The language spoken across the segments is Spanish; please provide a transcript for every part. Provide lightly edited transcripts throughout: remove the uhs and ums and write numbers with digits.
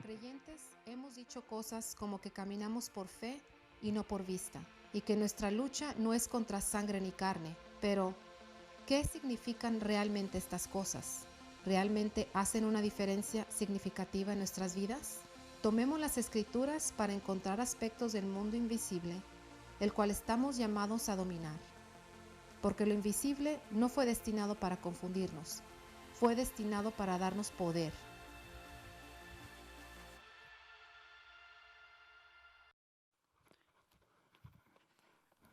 creyentes hemos dicho cosas como que caminamos por fe y no por vista, y que nuestra lucha no es contra sangre ni carne. Pero, ¿qué significan realmente estas cosas? ¿Realmente hacen una diferencia significativa en nuestras vidas? Tomemos las Escrituras para encontrar aspectos del mundo invisible, el cual estamos llamados a dominar. Porque lo invisible no fue destinado para confundirnos, fue destinado para darnos poder.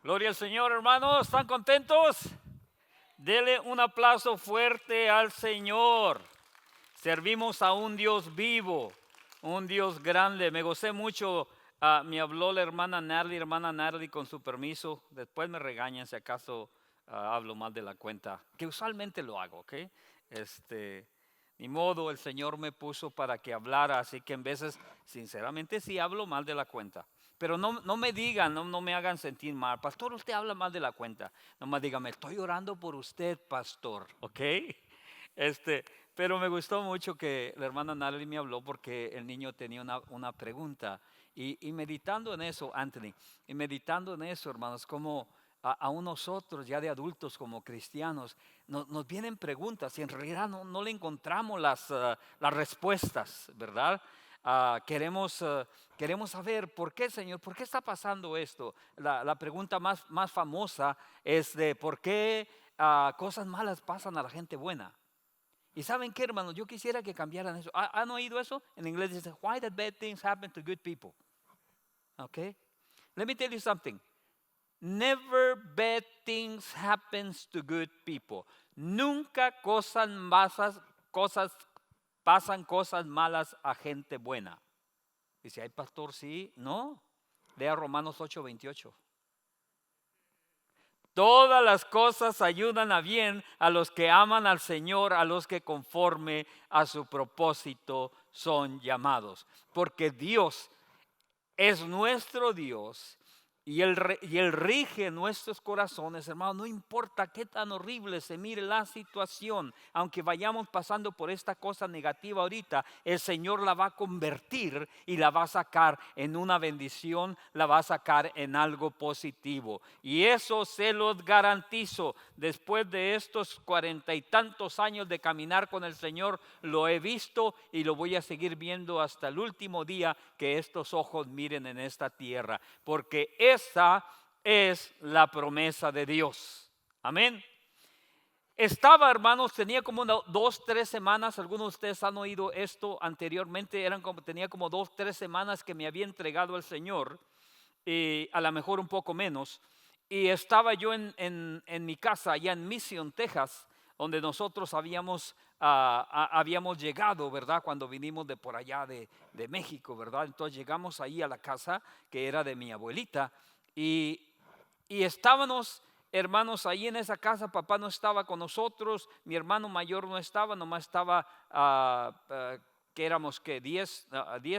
Gloria al Señor, hermanos. ¿Están contentos? Dele un aplauso fuerte al Señor. Servimos a un Dios vivo, un Dios grande. Me gocé mucho. Me habló la hermana Natalie, con su permiso. Después me regañan si acaso hablo mal de la cuenta, que usualmente lo hago, ¿ok? Ni modo, el Señor me puso para que hablara, así que en veces, sinceramente, sí hablo mal de la cuenta. Pero no me digan, no me hagan sentir mal. Pastor, usted habla mal de la cuenta. No me digan, me estoy orando por usted, pastor, ¿ok? Pero me gustó mucho que la hermana Natalie me habló porque el niño tenía una pregunta. Y meditando en eso, Anthony, y meditando en eso, hermanos, como aún nosotros ya de adultos como cristianos, nos vienen preguntas y en realidad no le encontramos las respuestas, ¿verdad? Queremos saber por qué, Señor, por qué está pasando esto. La pregunta más famosa es de por qué cosas malas pasan a la gente buena. Y saben qué, hermanos, yo quisiera que cambiaran eso. ¿Han oído eso? En inglés dice, why did bad things happen to good people? Okay. Let me tell you something. Never bad things happens to good people. Nunca pasan cosas malas a gente buena. Dice, ay pastor, sí, no. Lea Romanos 8:28. Todas las cosas ayudan a bien a los que aman al Señor, a los que conforme a su propósito son llamados. Porque Dios es nuestro Dios y Él rige nuestros corazones, hermano. No importa qué tan horrible se mire la situación, aunque vayamos pasando por esta cosa negativa ahorita, el Señor la va a convertir y la va a sacar en una bendición, la va a sacar en algo positivo. Y eso se los garantizo. Después de estos 40 y tantos años de caminar con el Señor, lo he visto y lo voy a seguir viendo hasta el último día que estos ojos miren en esta tierra, porque esa es la promesa de Dios. Amén. Estaba, hermanos, tenía como 2-3 semanas, algunos de ustedes han oído esto anteriormente, tenía como 2-3 semanas que me había entregado al Señor, y a lo mejor un poco menos, y estaba yo en mi casa allá en Mission, Texas, donde nosotros habíamos llegado, ¿verdad? Cuando vinimos de por allá de México, ¿verdad? Entonces llegamos ahí a la casa que era de mi abuelita y estábamos, hermanos, ahí en esa casa. Papá no estaba con nosotros, mi hermano mayor no estaba, nomás estaba, que éramos que 10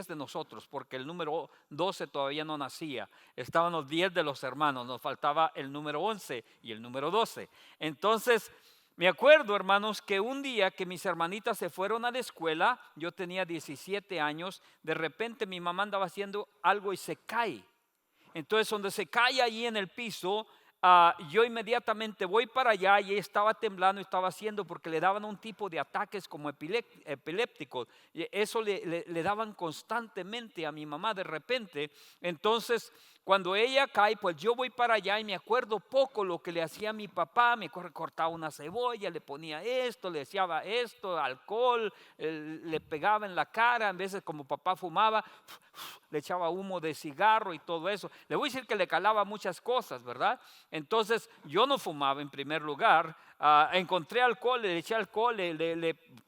de nosotros, porque el número 12 todavía no nacía. Estaban los 10 de los hermanos, nos faltaba el número 11 y el número 12. Entonces, me acuerdo, hermanos, que un día que mis hermanitas se fueron a la escuela, yo tenía 17 años, de repente mi mamá andaba haciendo algo y se cae. Entonces, donde se cae ahí en el piso, yo inmediatamente voy para allá y estaba temblando, estaba haciendo, porque le daban un tipo de ataques como epilépticos. Y eso le daban constantemente a mi mamá de repente. Entonces, cuando ella cae, pues yo voy para allá y me acuerdo poco lo que le hacía a mi papá. Me cortaba una cebolla, le ponía esto, le echaba esto, alcohol, le pegaba en la cara. A veces, como papá fumaba, le echaba humo de cigarro y todo eso. Le voy a decir que le calaba muchas cosas, ¿verdad? Entonces yo no fumaba en primer lugar. Encontré alcohol, le eché alcohol,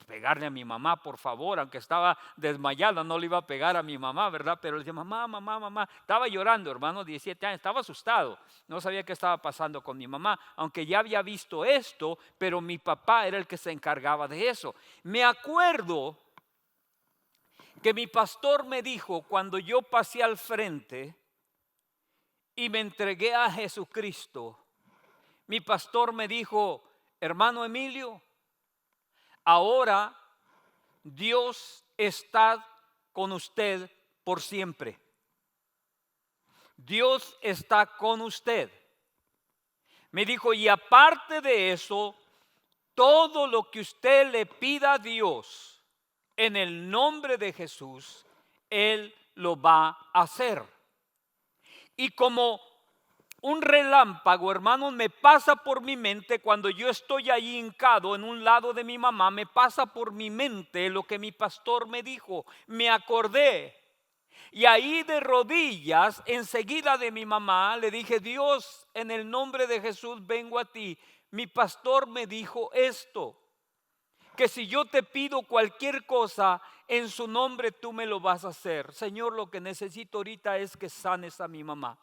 pegarle a mi mamá, por favor, aunque estaba desmayada, no le iba a pegar a mi mamá, ¿verdad? Pero le decía, mamá, estaba llorando, hermano, 17 años, estaba asustado, no sabía qué estaba pasando con mi mamá, aunque ya había visto esto, pero mi papá era el que se encargaba de eso. Me acuerdo que mi pastor me dijo, cuando yo pasé al frente y me entregué a Jesucristo, mi pastor me dijo, hermano Emilio, ahora Dios está con usted por siempre. Dios está con usted. Me dijo, y aparte de eso, todo lo que usted le pida a Dios en el nombre de Jesús, Él lo va a hacer. Y como un relámpago, hermanos, me pasa por mi mente cuando yo estoy ahí hincado en un lado de mi mamá, me pasa por mi mente lo que mi pastor me dijo. Me acordé. Y ahí de rodillas, enseguida de mi mamá, le dije, Dios, en el nombre de Jesús vengo a ti. Mi pastor me dijo esto, que si yo te pido cualquier cosa, en su nombre tú me lo vas a hacer. Señor, lo que necesito ahorita es que sanes a mi mamá.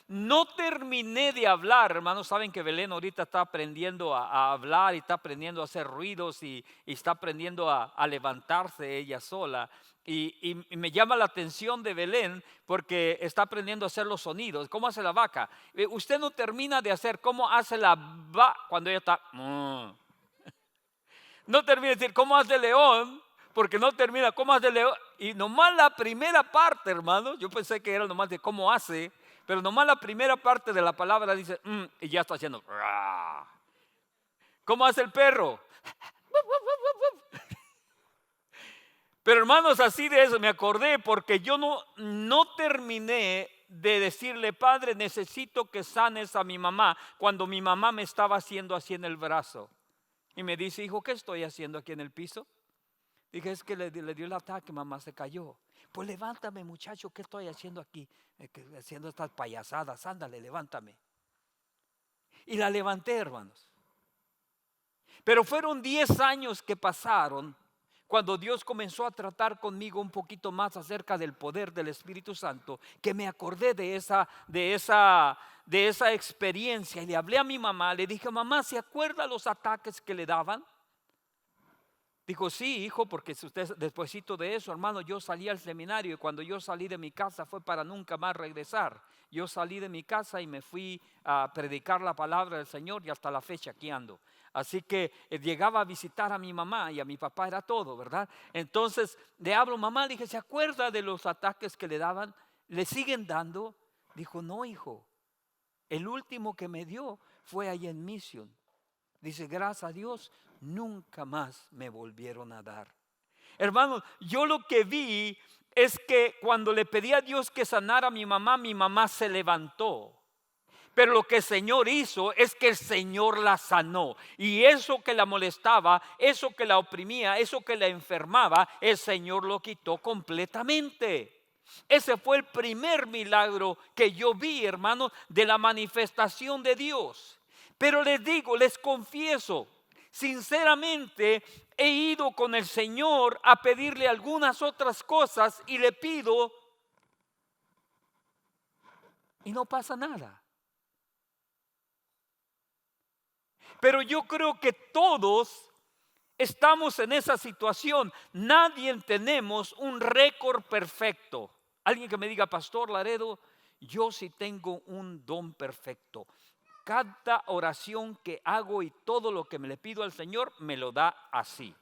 No terminé de hablar, hermanos. Saben que Belén ahorita está aprendiendo a hablar y está aprendiendo a hacer ruidos y está aprendiendo a levantarse ella sola. Y me llama la atención de Belén porque está aprendiendo a hacer los sonidos. ¿Cómo hace la vaca? Usted no termina de hacer cómo hace la vaca cuando ella está. No termina de decir cómo hace león, porque no termina cómo hace león. Y nomás la primera parte, hermanos, yo pensé que era nomás de cómo hace. Pero nomás la primera parte de la palabra dice, y ya está haciendo. ¿Cómo hace el perro? Pero hermanos, así de eso me acordé porque yo no terminé de decirle, Padre, necesito que sanes a mi mamá, cuando mi mamá me estaba haciendo así en el brazo. Y me dice, hijo, ¿qué estoy haciendo aquí en el piso? Dije, es que le dio el ataque, mamá, se cayó. Pues levántame, muchacho, ¿qué estoy haciendo aquí? Haciendo estas payasadas, ándale, levántame. Y la levanté, hermanos. Pero fueron 10 años que pasaron cuando Dios comenzó a tratar conmigo un poquito más acerca del poder del Espíritu Santo, que me acordé de esa experiencia. Y le hablé a mi mamá, le dije, mamá, ¿se acuerda los ataques que le daban? Dijo, sí, hijo, porque si usted, despuesito de eso, hermano, yo salí al seminario y cuando yo salí de mi casa fue para nunca más regresar. Yo salí de mi casa y me fui a predicar la palabra del Señor y hasta la fecha aquí ando. Así que llegaba a visitar a mi mamá y a mi papá, era todo, ¿verdad? Entonces le hablo, mamá, le dije, ¿se acuerda de los ataques que le daban? ¿Le siguen dando? Dijo, no, hijo, el último que me dio fue ahí en Mission. Dice, gracias a Dios, nunca más me volvieron a dar. Hermanos, yo lo que vi es que cuando le pedí a Dios que sanara a mi mamá se levantó. Pero lo que el Señor hizo es que el Señor la sanó. Y eso que la molestaba, eso que la oprimía, eso que la enfermaba, el Señor lo quitó completamente. Ese fue el primer milagro que yo vi, hermanos, de la manifestación de Dios. Pero les digo, les confieso, sinceramente he ido con el Señor a pedirle algunas otras cosas y le pido y no pasa nada. Pero yo creo que todos estamos en esa situación. Nadie tenemos un récord perfecto. Alguien que me diga, Pastor Laredo, yo sí tengo un don perfecto. Cada oración que hago y todo lo que me le pido al Señor me lo da así.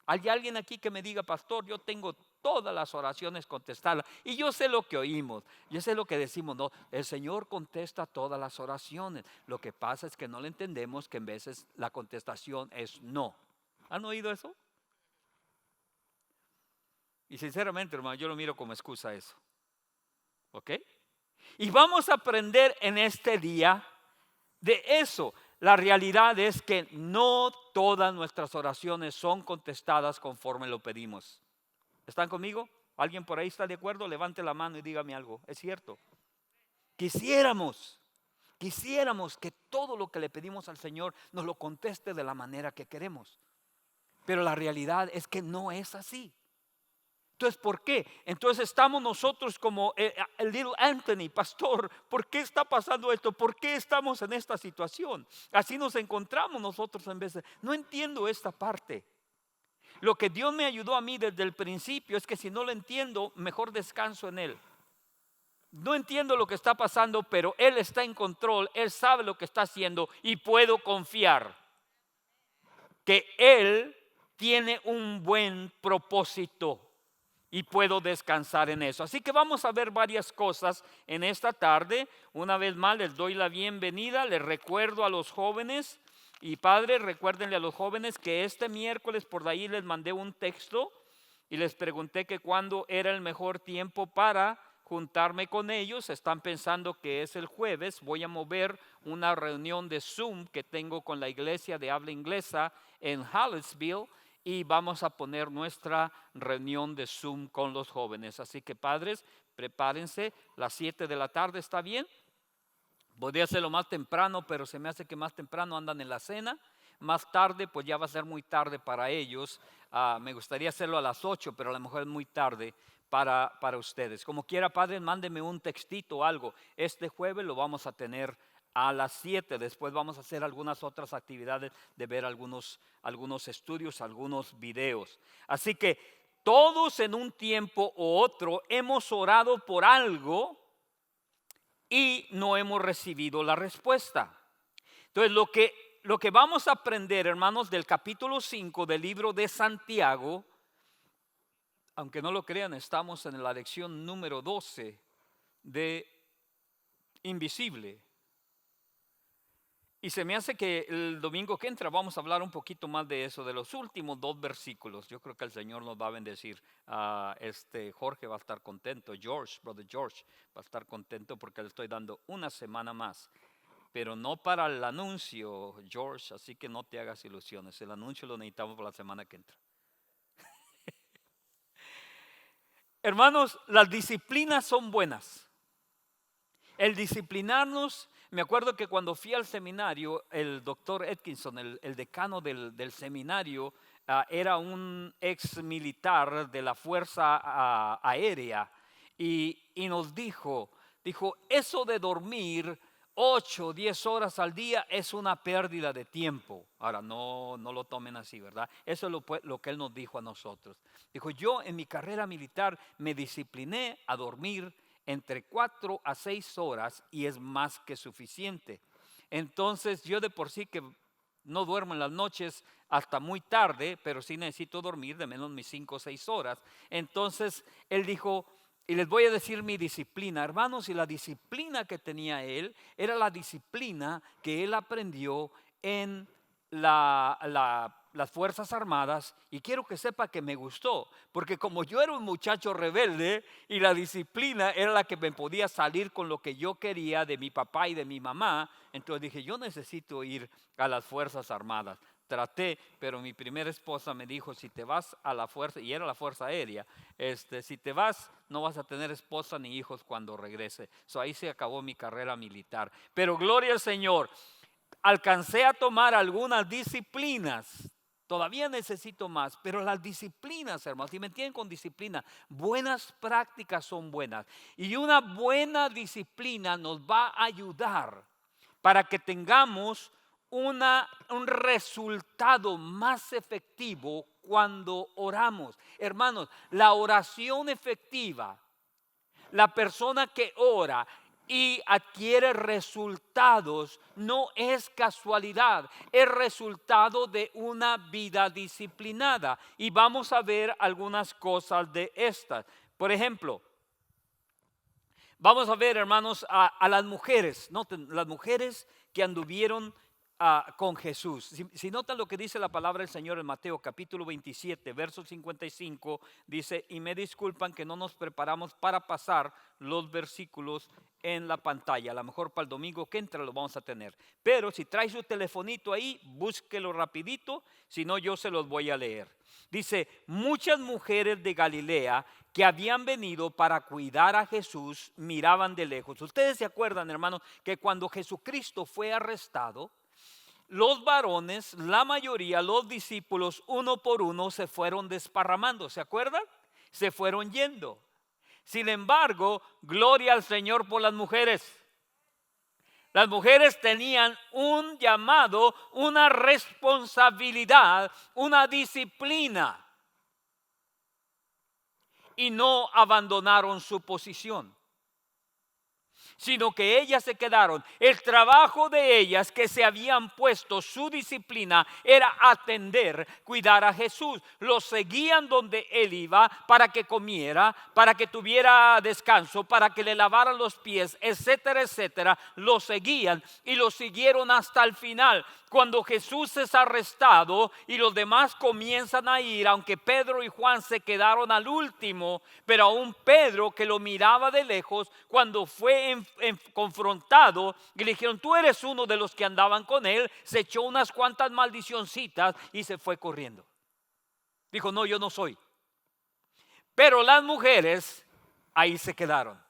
¿Hay alguien aquí que me diga, pastor, yo tengo todas las oraciones contestadas? Y yo sé lo que oímos, yo sé lo que decimos, no, el Señor contesta todas las oraciones. Lo que pasa es que no le entendemos que en veces la contestación es no. ¿Han oído eso? Y sinceramente, hermano, yo lo miro como excusa eso. ¿Ok? Y vamos a aprender en este día de eso. La realidad es que no todas nuestras oraciones son contestadas conforme lo pedimos. ¿Están conmigo? ¿Alguien por ahí está de acuerdo? Levante la mano y dígame algo. Es cierto. Quisiéramos que todo lo que le pedimos al Señor nos lo conteste de la manera que queremos. Pero la realidad es que no es así. Entonces, ¿por qué? Entonces estamos nosotros como el little Anthony, pastor, ¿por qué está pasando esto? ¿Por qué estamos en esta situación? Así nos encontramos nosotros en vez de, no entiendo esta parte. Lo que Dios me ayudó a mí desde el principio es que si no lo entiendo, mejor descanso en Él. No entiendo lo que está pasando, pero Él está en control, Él sabe lo que está haciendo y puedo confiar que Él tiene un buen propósito. y puedo descansar en eso. Así que vamos a ver varias cosas en esta tarde. Una vez más les doy la bienvenida, les recuerdo a los jóvenes y padres, recuérdenle a los jóvenes que este miércoles por ahí les mandé un texto y les pregunté que cuándo era el mejor tiempo para juntarme con ellos. Están pensando que es el jueves. Voy a mover una reunión de Zoom que tengo con la iglesia de habla inglesa en Hallettsville y vamos a poner nuestra reunión de Zoom con los jóvenes. Así que padres, prepárense, las 7 de la tarde, ¿está bien? Podría hacerlo más temprano, pero se me hace que más temprano andan en la cena. Más tarde, pues ya va a ser muy tarde para ellos. Me gustaría hacerlo a las 8, pero a lo mejor es muy tarde para ustedes. Como quiera, padres, mándenme un textito o algo. Este jueves lo vamos a tener a las 7. Después vamos a hacer algunas otras actividades de ver algunos estudios, algunos videos. Así que todos en un tiempo u otro hemos orado por algo y no hemos recibido la respuesta. Entonces lo que vamos a aprender, hermanos, del capítulo 5 del libro de Santiago, aunque no lo crean, estamos en la lección número 12 de Invisible. Y se me hace que el domingo que entra vamos a hablar un poquito más de eso, de los últimos 2 versículos. Yo creo que el Señor nos va a bendecir. Jorge va a estar contento, Brother George va a estar contento porque le estoy dando una semana más. Pero no para el anuncio, George, así que no te hagas ilusiones. El anuncio lo necesitamos para la semana que entra. Hermanos, las disciplinas son buenas. El disciplinarnos, me acuerdo que cuando fui al seminario, el doctor Atkinson, el decano del seminario, era un ex militar de la Fuerza Aérea y nos dijo, eso de dormir 8 o 10 horas al día es una pérdida de tiempo. Ahora, no lo tomen así, ¿verdad? Eso es lo que él nos dijo a nosotros. Dijo, yo en mi carrera militar me discipliné a dormir entre 4 a 6 horas y es más que suficiente. Entonces yo de por sí que no duermo en las noches hasta muy tarde, pero sí necesito dormir de menos mis 5 o 6 horas. Entonces él dijo, y les voy a decir mi disciplina, hermanos, y la disciplina que tenía él era la disciplina que él aprendió en las Fuerzas Armadas, y quiero que sepa que me gustó, porque como yo era un muchacho rebelde y la disciplina era la que me podía salir con lo que yo quería de mi papá y de mi mamá, entonces dije, yo necesito ir a las Fuerzas Armadas. Traté, pero mi primera esposa me dijo, si te vas a la fuerza, y era la Fuerza Aérea, si te vas no vas a tener esposa ni hijos cuando regrese. Ahí se acabó mi carrera militar. Pero gloria al Señor, alcancé a tomar algunas disciplinas. Todavía necesito más, pero las disciplinas, hermanos, si me entienden con disciplina, buenas prácticas son buenas. Y una buena disciplina nos va a ayudar para que tengamos un resultado más efectivo cuando oramos. Hermanos, la oración efectiva, la persona que ora y adquiere resultados, no es casualidad, es resultado de una vida disciplinada. Y vamos a ver algunas cosas de estas. Por ejemplo, vamos a ver, hermanos, a las mujeres. Noten, las mujeres que anduvieron con Jesús. Si notan lo que dice la palabra del Señor en Mateo capítulo 27, verso 55, dice, y me disculpan que no nos preparamos para pasar los versículos en la pantalla. A lo mejor para el domingo que entra lo vamos a tener. Pero si trae su telefonito ahí, búsquelo rapidito, si no yo se los voy a leer. Dice, muchas mujeres de Galilea que habían venido para cuidar a Jesús miraban de lejos. Ustedes se acuerdan, hermanos, que cuando Jesucristo fue arrestado, los varones, la mayoría, los discípulos, uno por uno se fueron desparramando. ¿Se acuerdan? Se fueron yendo. Sin embargo, gloria al Señor por las mujeres. Las mujeres tenían un llamado, una responsabilidad, una disciplina. Y no abandonaron su posición. sino que ellas se quedaron. El trabajo de ellas que se habían puesto, su disciplina era atender, cuidar a Jesús. Lo seguían donde él iba para que comiera, para que tuviera descanso, para que le lavaran los pies, etcétera, etcétera. Lo seguían y lo siguieron hasta el final. Cuando Jesús es arrestado y los demás comienzan a ir, aunque Pedro y Juan se quedaron al último, pero aún Pedro, que lo miraba de lejos, cuando fue confrontado y le dijeron: tú eres uno de los que andaban con él, se echó unas cuantas maldicioncitas y se fue corriendo. Dijo: no, yo no soy. Pero las mujeres ahí se quedaron.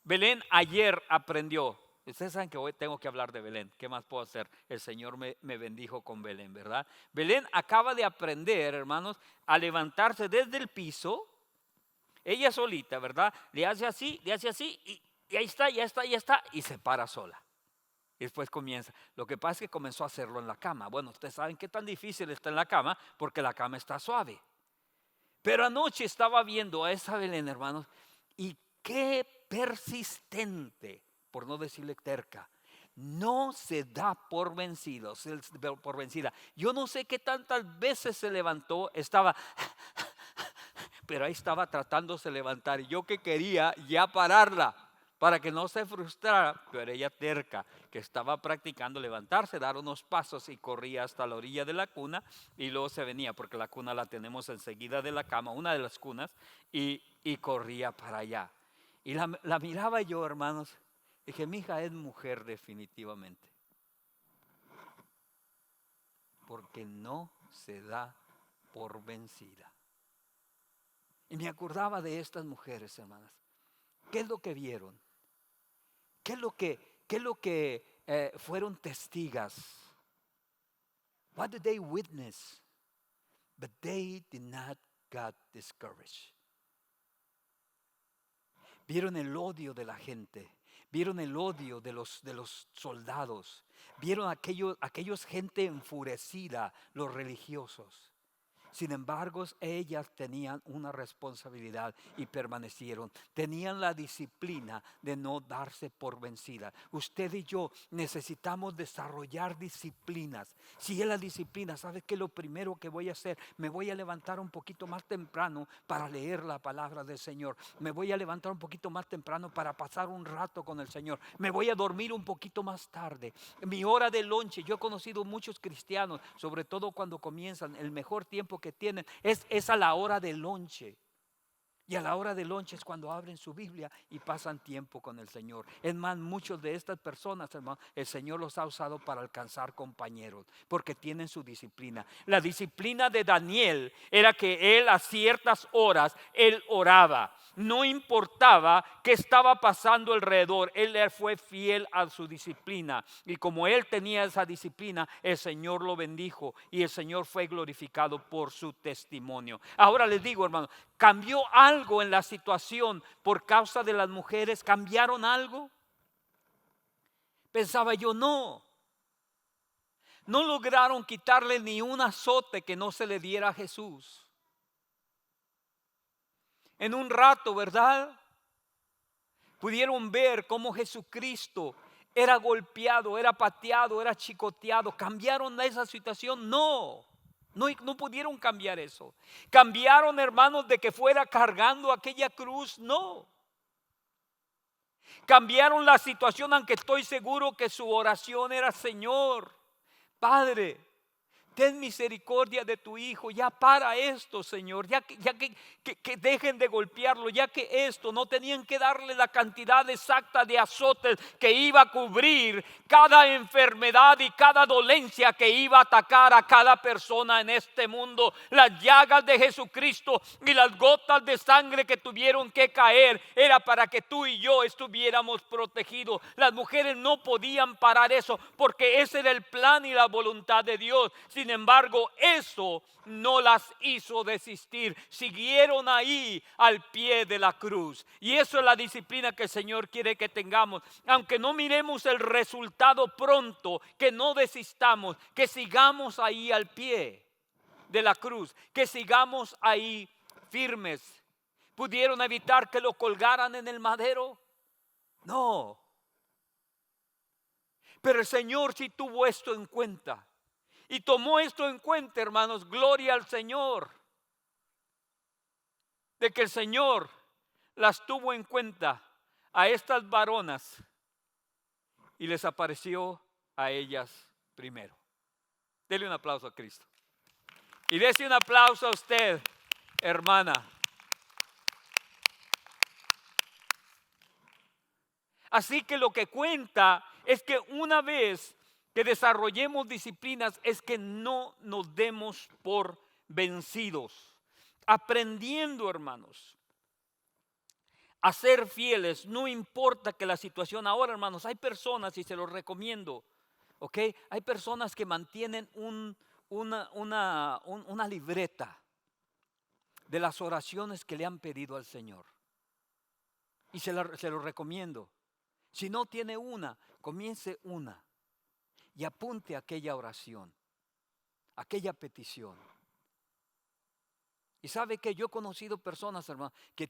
Belén ayer aprendió. Ustedes saben que hoy tengo que hablar de Belén. ¿Qué más puedo hacer? El Señor me bendijo con Belén, ¿verdad? Belén acaba de aprender, hermanos, a levantarse desde el piso. Ella solita, ¿verdad? Le hace así y ahí está, ya está. Y se para sola. Y después comienza. Lo que pasa es que comenzó a hacerlo en la cama. Bueno, ustedes saben qué tan difícil está en la cama, porque la cama está suave. Pero anoche estaba viendo a esa Belén, hermanos, y qué persistente, por no decirle terca, no se da por vencida. Yo no sé qué tantas veces se levantó, estaba, pero ahí estaba tratándose de levantar. Y yo que quería ya pararla para que no se frustrara, pero ella terca, que estaba practicando levantarse, dar unos pasos y corría hasta la orilla de la cuna y luego se venía, porque la cuna la tenemos enseguida de la cama, una de las cunas, y corría para allá. Y la miraba yo, hermanos, dije: mi hija es mujer definitivamente, porque no se da por vencida. Y me acordaba de estas mujeres, hermanas. ¿Qué es lo que vieron? ¿Qué es lo que fueron testigas? What did they witness? But they did not get discouraged. Vieron el odio de la gente, vieron el odio de los soldados, vieron aquellos gente enfurecida, los religiosos. Sin embargo, ellas tenían una responsabilidad y permanecieron. Tenían la disciplina de no darse por vencida. Usted y yo necesitamos desarrollar disciplinas. Si es la disciplina, ¿sabe qué? Lo primero que voy a hacer, me voy a levantar un poquito más temprano para leer la palabra del Señor. Me voy a levantar un poquito más temprano para pasar un rato con el Señor. Me voy a dormir un poquito más tarde. Mi hora de lonche, yo he conocido muchos cristianos, sobre todo cuando comienzan, el mejor tiempo que tienen es a la hora del lonche. Y a la hora del lonche es cuando abren su Biblia y pasan tiempo con el Señor. Es más, muchos de estas personas, hermano, el Señor los ha usado para alcanzar compañeros, porque tienen su disciplina. La disciplina de Daniel era que él a ciertas horas, él oraba. No importaba qué estaba pasando alrededor, él fue fiel a su disciplina. Y como él tenía esa disciplina, el Señor lo bendijo y el Señor fue glorificado por su testimonio. Ahora les digo, hermano, ¿cambió algo en la situación por causa de las mujeres? ¿Cambiaron algo? Pensaba yo, no. No lograron quitarle ni un azote que no se le diera a Jesús. En un rato, ¿verdad? Pudieron ver cómo Jesucristo era golpeado, era pateado, era chicoteado. ¿Cambiaron esa situación? No pudieron cambiar eso. ¿Cambiaron, hermanos, de que fuera cargando aquella cruz? No. Cambiaron la situación, aunque estoy seguro que su oración era: Señor, Padre, ten misericordia de tu hijo, ya para esto, Señor, ya que dejen de golpearlo, ya que esto, no tenían que darle la cantidad exacta de azotes que iba a cubrir cada enfermedad y cada dolencia que iba a atacar a cada persona en este mundo. Las llagas de Jesucristo y las gotas de sangre que tuvieron que caer era para que tú y yo estuviéramos protegidos. Las mujeres no podían parar eso, porque ese era el plan y la voluntad de Dios. Sin embargo, eso no las hizo desistir. Siguieron ahí al pie de la cruz. Y eso es la disciplina que el Señor quiere que tengamos. Aunque no miremos el resultado pronto, que no desistamos, que sigamos ahí al pie de la cruz, que sigamos ahí firmes. ¿Pudieron evitar que lo colgaran en el madero? No. Pero el Señor sí tuvo esto en cuenta. Y tomó esto en cuenta, hermanos. Gloria al Señor. De que el Señor las tuvo en cuenta a estas varonas y les apareció a ellas primero. Dele un aplauso a Cristo. Y dése un aplauso a usted, hermana. Así que lo que cuenta es que una vez que desarrollemos disciplinas es que no nos demos por vencidos. Aprendiendo, hermanos, a ser fieles, no importa que la situación. Ahora, hermanos, hay personas, y se los recomiendo, ¿ok? Hay personas que mantienen una libreta de las oraciones que le han pedido al Señor. Y se lo recomiendo. Si no tiene una, comience una y apunte aquella oración, aquella petición. Y sabe que yo he conocido personas, hermano, que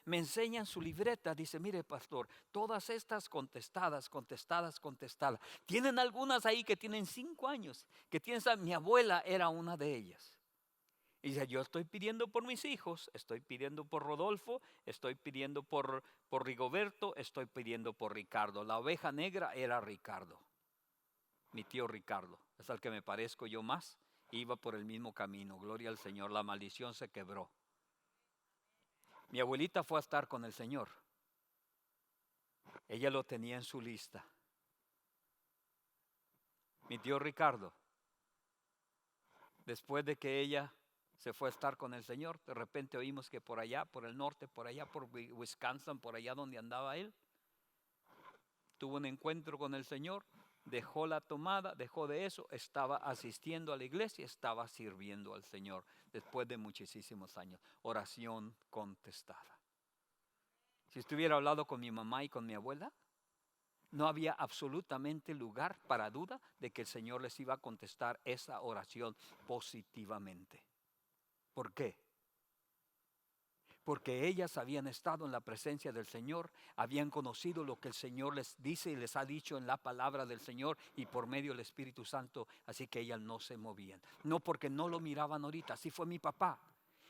me enseñan su libreta. Dice, mire, pastor, todas estas contestadas. Tienen algunas ahí que tienen 5 años, que mi abuela era una de ellas. Y dice, yo estoy pidiendo por mis hijos, estoy pidiendo por Rodolfo, estoy pidiendo por Rigoberto, estoy pidiendo por Ricardo. La oveja negra era Ricardo, mi tío Ricardo, es al que me parezco yo más. Iba por el mismo camino, gloria al Señor, la maldición se quebró. Mi abuelita fue a estar con el Señor. Ella lo tenía en su lista. Mi tío Ricardo, después de que ella se fue a estar con el Señor, de repente oímos que por allá, por el norte, por allá, por Wisconsin, por allá donde andaba él, tuvo un encuentro con el Señor, dejó la tomada, dejó de eso, estaba asistiendo a la iglesia, estaba sirviendo al Señor después de muchísimos años. Oración contestada. Si estuviera hablado con mi mamá y con mi abuela, no había absolutamente lugar para duda de que el Señor les iba a contestar esa oración positivamente. ¿Por qué? Porque ellas habían estado en la presencia del Señor, habían conocido lo que el Señor les dice y les ha dicho en la palabra del Señor y por medio del Espíritu Santo, así que ellas no se movían. No porque no lo miraban ahorita, así fue mi papá.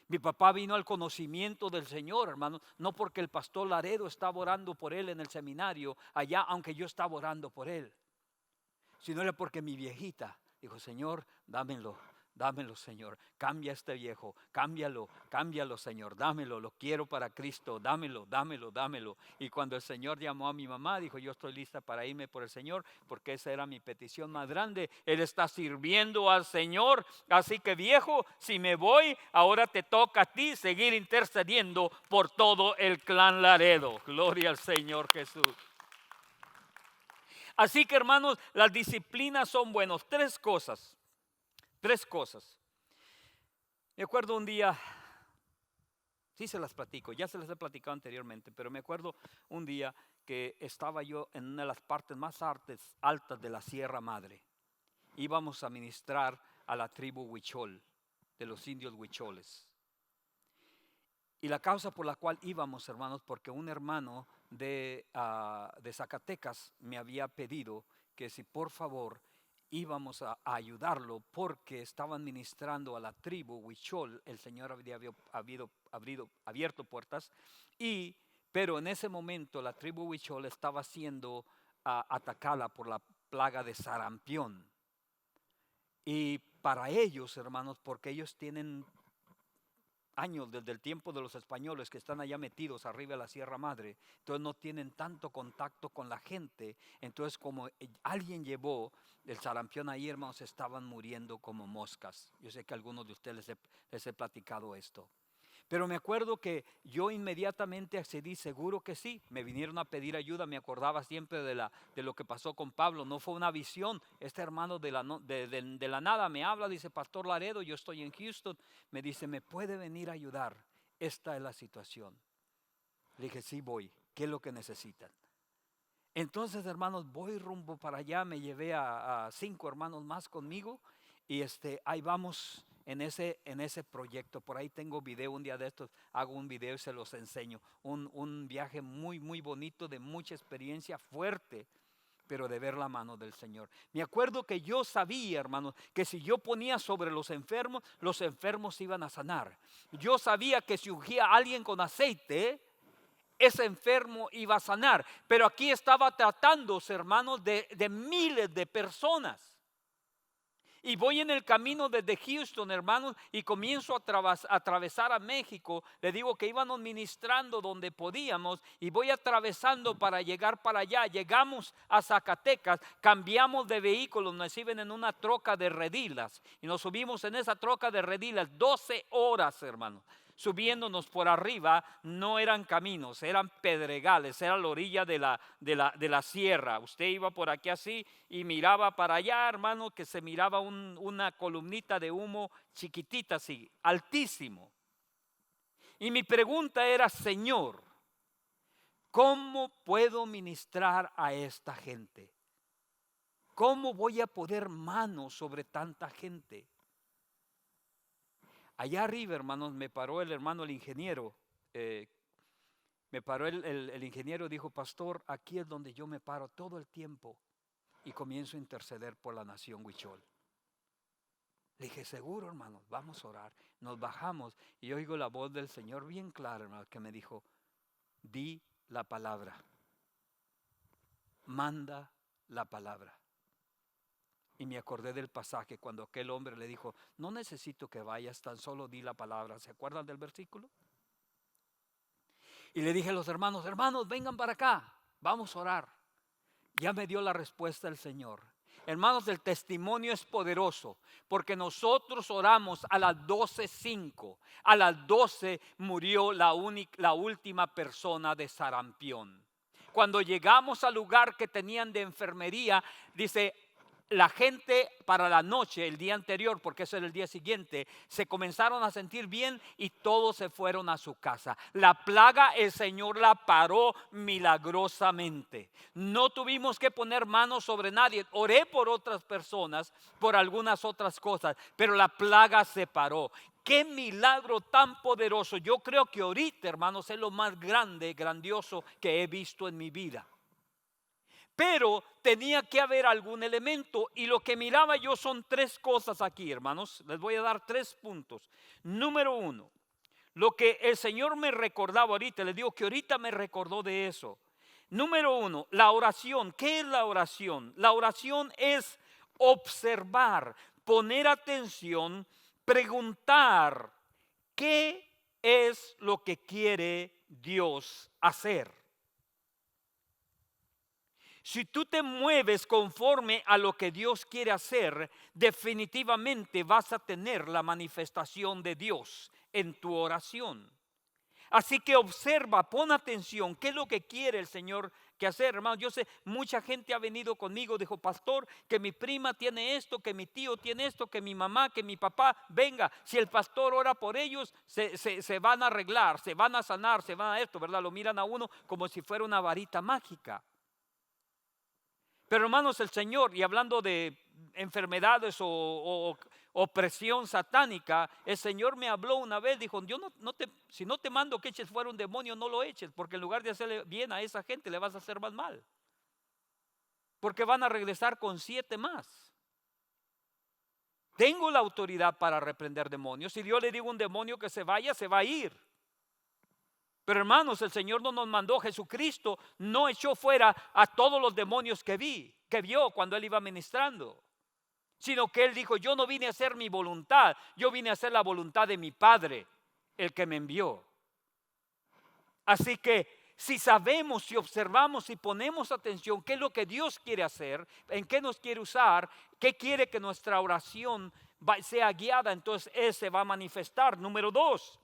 Mi papá vino al conocimiento del Señor, hermano, no porque el pastor Laredo estaba orando por él en el seminario allá, aunque yo estaba orando por él, sino era porque mi viejita dijo, Señor, dámelo, Señor, cambia este viejo, cámbialo, Señor, dámelo, lo quiero para Cristo, dámelo. Y cuando el Señor llamó a mi mamá, dijo, yo estoy lista para irme por el Señor, porque esa era mi petición más grande. Él está sirviendo al Señor, así que viejo, si me voy, ahora te toca a ti seguir intercediendo por todo el clan Laredo. Gloria al Señor Jesús. Así que, hermanos, las disciplinas son buenas. Tres cosas. Me acuerdo un día, sí se las platico, ya se las he platicado anteriormente, pero me acuerdo un día que estaba yo en una de las partes más altas de la Sierra Madre. Íbamos a ministrar a la tribu Huichol, de los indios huicholes. Y la causa por la cual íbamos, hermanos, porque un hermano de Zacatecas me había pedido que si por favor íbamos a ayudarlo, porque estaban ministrando a la tribu Huichol. El Señor había abierto puertas, pero en ese momento la tribu Huichol estaba siendo atacada por la plaga de sarampión. Y para ellos, hermanos, porque ellos tienen años desde el tiempo de los españoles que están allá metidos arriba de la Sierra Madre, entonces no tienen tanto contacto con la gente. Entonces, como alguien llevó el sarampión ahí, hermanos, estaban muriendo como moscas. Yo sé que a algunos de ustedes les he platicado esto. Pero me acuerdo que yo inmediatamente accedí, seguro que sí. Me vinieron a pedir ayuda, me acordaba siempre de lo que pasó con Pablo. No fue una visión. Este hermano de la nada me habla, dice, Pastor Laredo, yo estoy en Houston. Me dice, ¿me puede venir a ayudar? Esta es la situación. Le dije, sí voy. ¿Qué es lo que necesitan? Entonces, hermanos, voy rumbo para allá. Me llevé a 5 hermanos más conmigo y ahí vamos en ese proyecto. Por ahí tengo video, un día de estos hago un video y se los enseño. Un viaje muy, muy bonito, de mucha experiencia fuerte, pero de ver la mano del Señor. Me acuerdo que yo sabía, hermanos, que si yo ponía sobre los enfermos iban a sanar. Yo sabía que si ungía a alguien con aceite, ese enfermo iba a sanar. Pero aquí estaba tratándose, hermanos, de miles de personas. Y voy en el camino desde Houston, hermanos, y comienzo a atravesar a México. Le digo que íbamos ministrando donde podíamos y voy atravesando para llegar para allá. Llegamos a Zacatecas, cambiamos de vehículo, nos reciben en una troca de redilas y nos subimos en esa troca de redilas 12 horas, hermanos. Subiéndonos por arriba, no eran caminos, eran pedregales, era la orilla de la sierra. Usted iba por aquí así y miraba para allá, hermano, que se miraba una columnita de humo chiquitita así, altísimo. Y mi pregunta era: Señor, ¿cómo puedo ministrar a esta gente? ¿Cómo voy a poner mano sobre tanta gente? Allá arriba, hermanos, me paró el hermano, el ingeniero. Me paró el ingeniero, dijo: pastor, aquí es donde yo me paro todo el tiempo y comienzo a interceder por la nación huichol. Le dije: seguro, hermanos, vamos a orar. Nos bajamos y oigo la voz del Señor bien clara, hermanos, que me dijo: di la palabra, manda la palabra. Y me acordé del pasaje cuando aquel hombre le dijo: no necesito que vayas, tan solo di la palabra. ¿Se acuerdan del versículo? Y le dije a los hermanos: vengan para acá, vamos a orar. Ya me dio la respuesta el Señor. Hermanos, el testimonio es poderoso, porque nosotros oramos a las 12:05. A las 12 murió la última persona de sarampión. Cuando llegamos al lugar que tenían de enfermería, dice, la gente para la noche, el día anterior, porque eso era el día siguiente, se comenzaron a sentir bien y todos se fueron a su casa. La plaga el Señor la paró milagrosamente. No tuvimos que poner manos sobre nadie. Oré por otras personas, por algunas otras cosas, pero la plaga se paró. Qué milagro tan poderoso. Yo creo que ahorita, hermanos, es lo más grande, grandioso que he visto en mi vida. Pero tenía que haber algún elemento, y lo que miraba yo son 3 cosas aquí, hermanos. Les voy a dar 3 puntos. Número 1, lo que el Señor me recordaba ahorita, les digo que ahorita me recordó de eso. Número 1, la oración. ¿Qué es la oración? La oración es observar, poner atención, preguntar qué es lo que quiere Dios hacer. Si tú te mueves conforme a lo que Dios quiere hacer, definitivamente vas a tener la manifestación de Dios en tu oración. Así que observa, pon atención, ¿qué es lo que quiere el Señor que hacer, hermano? Yo sé, mucha gente ha venido conmigo, dijo: pastor, que mi prima tiene esto, que mi tío tiene esto, que mi mamá, que mi papá. Venga, si el pastor ora por ellos, se van a arreglar, se van a sanar, se van a esto, ¿verdad? Lo miran a uno como si fuera una varita mágica. Pero, hermanos, el Señor, y hablando de enfermedades o opresión satánica, el Señor me habló una vez, dijo: yo si no te mando que eches fuera un demonio, no lo eches, porque en lugar de hacerle bien a esa gente, le vas a hacer más mal. Porque van a regresar con 7 más. Tengo la autoridad para reprender demonios. Si yo le digo a un demonio que se vaya, se va a ir. Pero, hermanos, el Señor no nos mandó. Jesucristo no echó fuera a todos los demonios que vio cuando Él iba ministrando, sino que Él dijo: yo no vine a hacer mi voluntad, yo vine a hacer la voluntad de mi Padre, el que me envió. Así que si sabemos, si observamos, si ponemos atención qué es lo que Dios quiere hacer, en qué nos quiere usar, qué quiere que nuestra oración sea guiada, entonces Él se va a manifestar. Número 2,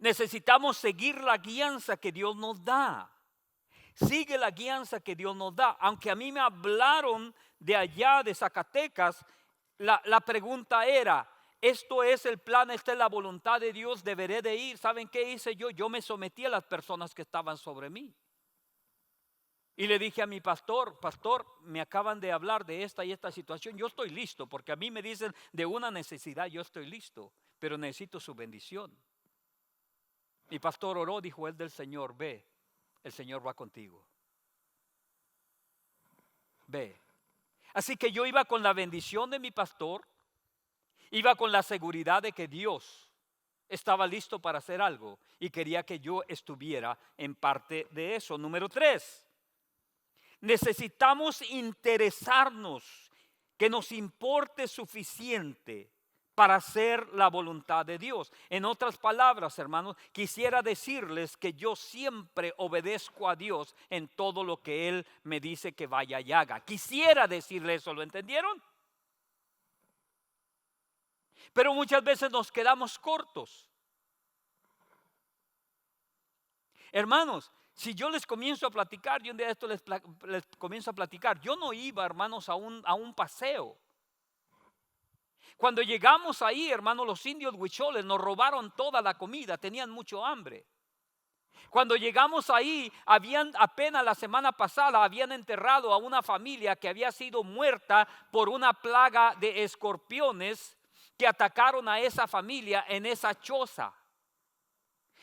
necesitamos seguir la guianza que Dios nos da. Sigue la guianza que Dios nos da. Aunque a mí me hablaron de allá de Zacatecas, la pregunta era: esto es el plan, esta es la voluntad de Dios, deberé de ir. ¿Saben qué hice yo? Yo me sometí a las personas que estaban sobre mí. Y le dije a mi pastor, pastor, me acaban de hablar de esta y esta situación. Yo estoy listo, porque a mí me dicen de una necesidad, yo estoy listo, pero necesito su bendición. Mi pastor oró, dijo él del Señor, ve, el Señor va contigo. Ve. Así que yo iba con la bendición de mi pastor, iba con la seguridad de que Dios estaba listo para hacer algo y quería que yo estuviera en parte de eso. Número 3. Necesitamos interesarnos, que nos importe suficiente para hacer la voluntad de Dios. En otras palabras, hermanos, quisiera decirles que yo siempre obedezco a Dios en todo lo que Él me dice que vaya y haga. Quisiera decirles eso, ¿lo entendieron? Pero muchas veces nos quedamos cortos. Hermanos, si yo les comienzo a platicar, yo un día de esto les comienzo a platicar, yo no iba, hermanos, a un paseo. Cuando llegamos ahí, hermanos, los indios huicholes nos robaron toda la comida, tenían mucho hambre. Cuando llegamos ahí, apenas la semana pasada, habían enterrado a una familia que había sido muerta por una plaga de escorpiones que atacaron a esa familia en esa choza.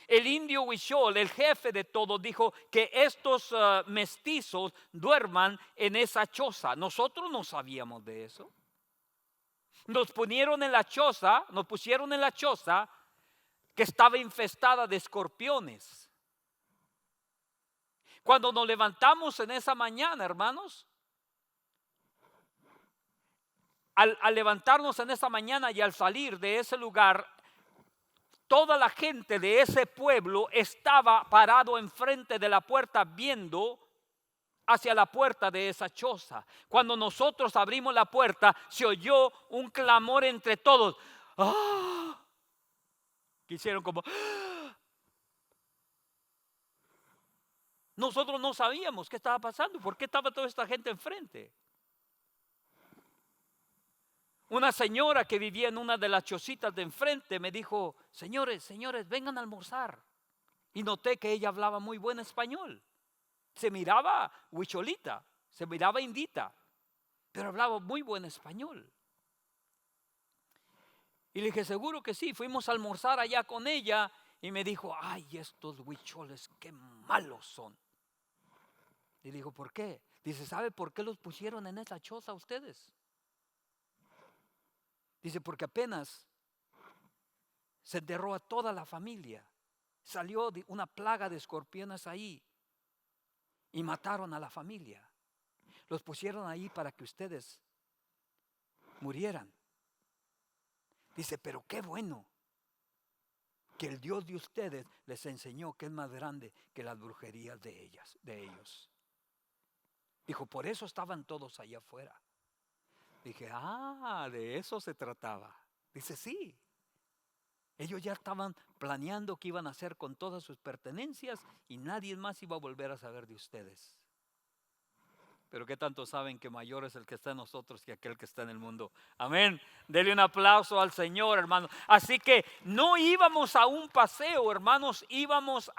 El indio huichol, el jefe de todos, dijo que estos mestizos duerman en esa choza. Nosotros no sabíamos de eso. Nos pusieron en la choza que estaba infestada de escorpiones. Cuando nos levantamos en esa mañana, hermanos, al levantarnos en esa mañana y al salir de ese lugar, toda la gente de ese pueblo estaba parado enfrente de la puerta viendo hacia la puerta de esa choza. Cuando nosotros abrimos la puerta, se oyó un clamor entre todos. ¡Ah! Quisieron como... ¡Ah! Nosotros no sabíamos qué estaba pasando. ¿Por qué estaba toda esta gente enfrente? Una señora que vivía en una de las chocitas de enfrente me dijo: señores, vengan a almorzar. Y noté que ella hablaba muy buen español. Se miraba huicholita, se miraba indita, pero hablaba muy buen español. Y le dije: seguro que sí. Fuimos a almorzar allá con ella y me dijo: ay, estos huicholes qué malos son. Y le digo: ¿por qué? Dice: ¿sabe por qué los pusieron en esa choza ustedes? Dice: porque apenas se enterró a toda la familia, salió una plaga de escorpiones ahí y mataron a la familia. Los pusieron ahí para que ustedes murieran. Dice: pero qué bueno que el Dios de ustedes les enseñó que es más grande que las brujerías de ellos. Dijo: por eso estaban todos allá afuera. Dije: de eso se trataba. Dice: sí. Ellos ya estaban planeando qué iban a hacer con todas sus pertenencias y nadie más iba a volver a saber de ustedes. Pero qué tanto saben que mayor es el que está en nosotros que aquel que está en el mundo. Amén. Dele un aplauso al Señor, hermano. Así que no íbamos a un paseo, hermanos, íbamos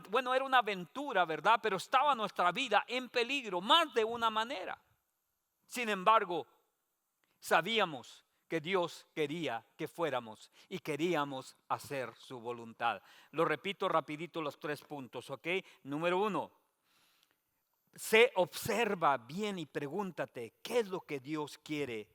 bueno, era una aventura, ¿verdad? Pero estaba nuestra vida en peligro, más de una manera. Sin embargo, sabíamos que Dios quería que fuéramos y queríamos hacer su voluntad. Lo repito rapidito los 3 puntos, ¿ok? Número 1. Observa bien y pregúntate qué es lo que Dios quiere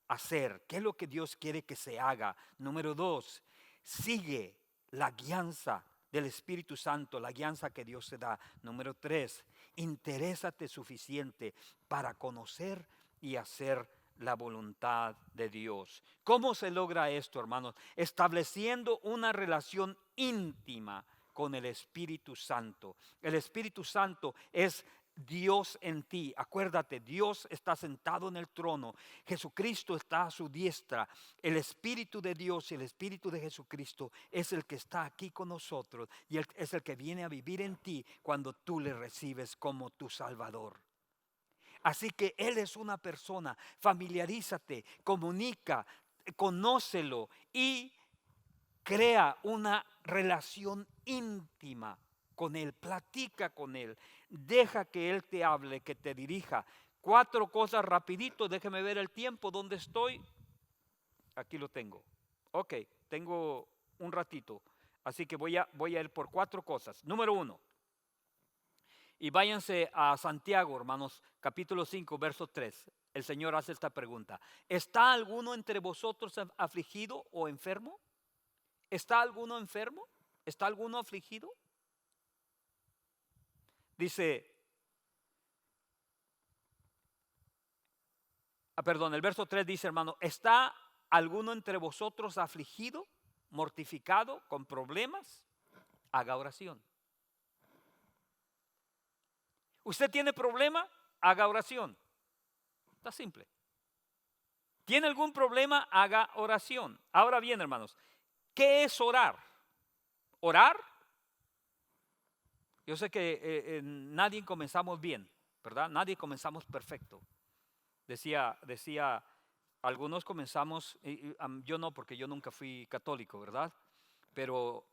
hacer, qué es lo que Dios quiere que se haga. Número 2, sigue la guianza del Espíritu Santo, la guianza que Dios te da. Número 3, interésate suficiente para conocer y hacer la voluntad de Dios. ¿Cómo se logra esto, hermanos? Estableciendo una relación íntima con el Espíritu Santo. El Espíritu Santo es Dios en ti. Acuérdate, Dios está sentado en el trono. Jesucristo está a su diestra. El Espíritu de Dios y el Espíritu de Jesucristo es el que está aquí con nosotros y es el que viene a vivir en ti cuando tú le recibes como tu Salvador. Así que Él es una persona. Familiarízate, comunica, conócelo y crea una relación íntima con Él, platica con Él, deja que Él te hable, que te dirija. 4 cosas rapidito, déjeme ver el tiempo, ¿dónde estoy? Aquí lo tengo. Ok, tengo un ratito, así que voy a ir por 4 cosas. Número 1, y váyanse a Santiago, hermanos, capítulo 5, verso 3. El Señor hace esta pregunta: ¿está alguno entre vosotros afligido o enfermo? ¿Está alguno enfermo? ¿Está alguno afligido? Dice, el verso 3 dice, hermano, ¿está alguno entre vosotros afligido, mortificado, con problemas? Haga oración. ¿Usted tiene problema? Haga oración. Está simple. ¿Tiene algún problema? Haga oración. Ahora bien, hermanos, ¿qué es orar? Orar, yo sé que nadie comenzamos bien, ¿verdad? Nadie comenzamos perfecto. Decía, algunos comenzamos, yo no, porque yo nunca fui católico, ¿verdad? Pero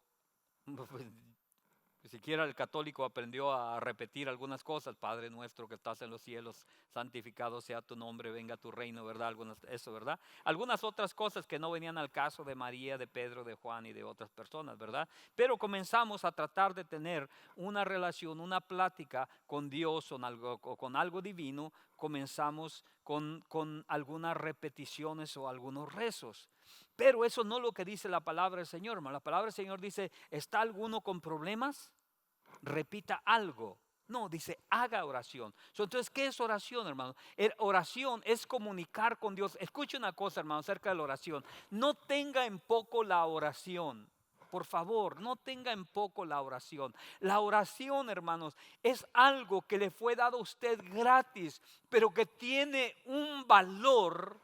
siquiera el católico aprendió a repetir algunas cosas: Padre nuestro que estás en los cielos, santificado sea tu nombre, venga tu reino, ¿verdad? Eso, ¿verdad? Algunas otras cosas que no venían al caso de María, de Pedro, de Juan y de otras personas, ¿verdad? Pero comenzamos a tratar de tener una relación, una plática con Dios o con algo divino. Comenzamos con algunas repeticiones o algunos rezos. Pero eso no es lo que dice la palabra del Señor, hermano. La palabra del Señor dice: ¿está alguno con problemas? Repita algo. No, dice haga oración. Entonces, ¿qué es oración, hermano? Oración es comunicar con Dios. Escuche una cosa, hermano, acerca de la oración. No tenga en poco la oración. Por favor, no tenga en poco la oración. La oración, hermanos, es algo que le fue dado a usted gratis, pero que tiene un valor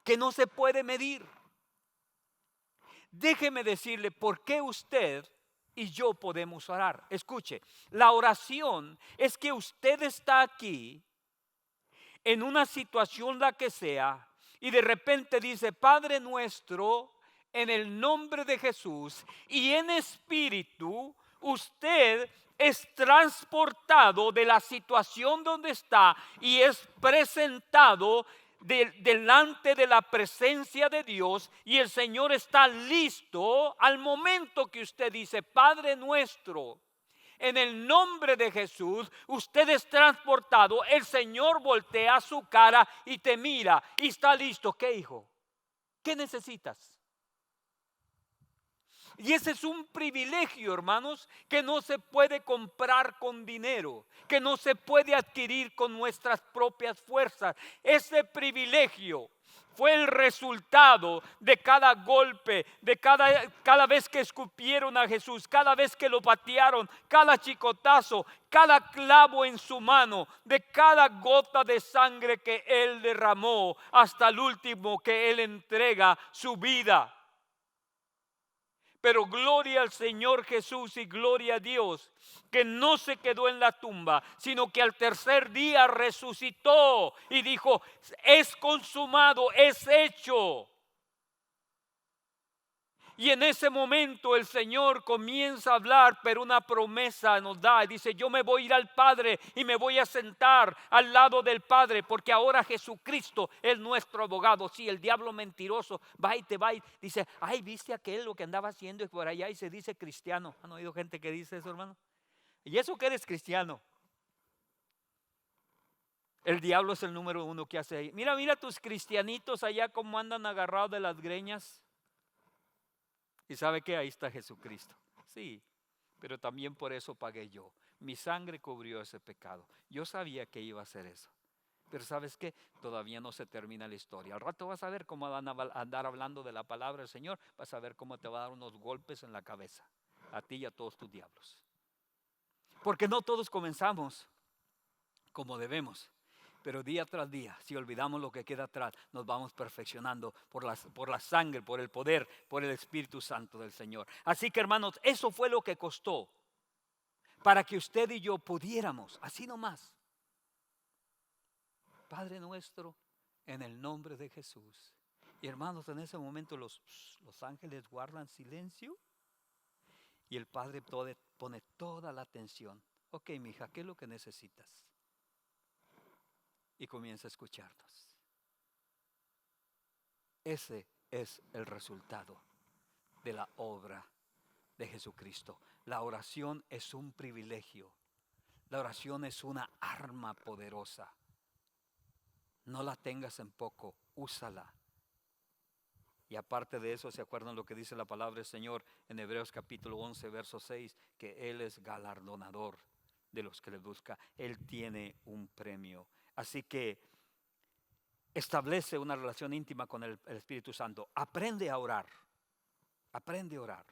que no se puede medir. Déjeme decirle por qué usted y yo podemos orar. Escuche, la oración es que usted está aquí en una situación la que sea y de repente dice: Padre nuestro, en el nombre de Jesús, y en espíritu usted es transportado de la situación donde está y es presentado delante de la presencia de Dios, y el Señor está listo al momento que usted dice: Padre nuestro, en el nombre de Jesús, usted es transportado. El Señor voltea su cara y te mira y está listo. ¿Qué, hijo? ¿Qué necesitas? Y ese es un privilegio, hermanos, que no se puede comprar con dinero, que no se puede adquirir con nuestras propias fuerzas. Ese privilegio fue el resultado de cada golpe, de cada vez que escupieron a Jesús, cada vez que lo patearon, cada chicotazo, cada clavo en su mano, de cada gota de sangre que Él derramó, hasta el último que Él entrega su vida. Pero gloria al Señor Jesús y gloria a Dios, que no se quedó en la tumba, sino que al tercer día resucitó y dijo: es consumado, es hecho. Y en ese momento el Señor comienza a hablar, pero una promesa nos da. Y dice: yo me voy a ir al Padre y me voy a sentar al lado del Padre, porque ahora Jesucristo es nuestro abogado. Sí, el diablo mentiroso va y te va y dice: ay, ¿viste aquel lo que andaba haciendo por allá? Y se dice cristiano. ¿Han oído gente que dice eso, hermano? ¿Y eso que eres cristiano? El diablo es el número 1 que hace ahí. Mira tus cristianitos allá como andan agarrados de las greñas. ¿Y sabe qué? Ahí está Jesucristo. Sí, pero también por eso pagué yo. Mi sangre cubrió ese pecado. Yo sabía que iba a hacer eso. Pero ¿sabes qué? Todavía no se termina la historia. Al rato vas a ver cómo van a andar hablando de la palabra del Señor. Vas a ver cómo te va a dar unos golpes en la cabeza. A ti y a todos tus diablos. Porque no todos comenzamos como debemos. Pero día tras día, si olvidamos lo que queda atrás, nos vamos perfeccionando por la sangre, por el poder, por el Espíritu Santo del Señor. Así que, hermanos, eso fue lo que costó para que usted y yo pudiéramos, así nomás: Padre nuestro, en el nombre de Jesús. Y hermanos, en ese momento los ángeles guardan silencio y el Padre pone toda la atención. Ok, mija, ¿qué es lo que necesitas? Y comienza a escucharnos. Ese es el resultado de la obra de Jesucristo. La oración es un privilegio. La oración es una arma poderosa. No la tengas en poco, úsala. Y aparte de eso, ¿se acuerdan lo que dice la palabra del Señor en Hebreos capítulo 11, verso 6? Que Él es galardonador de los que le buscan. Él tiene un premio. Así que establece una relación íntima con el Espíritu Santo. Aprende a orar. Aprende a orar.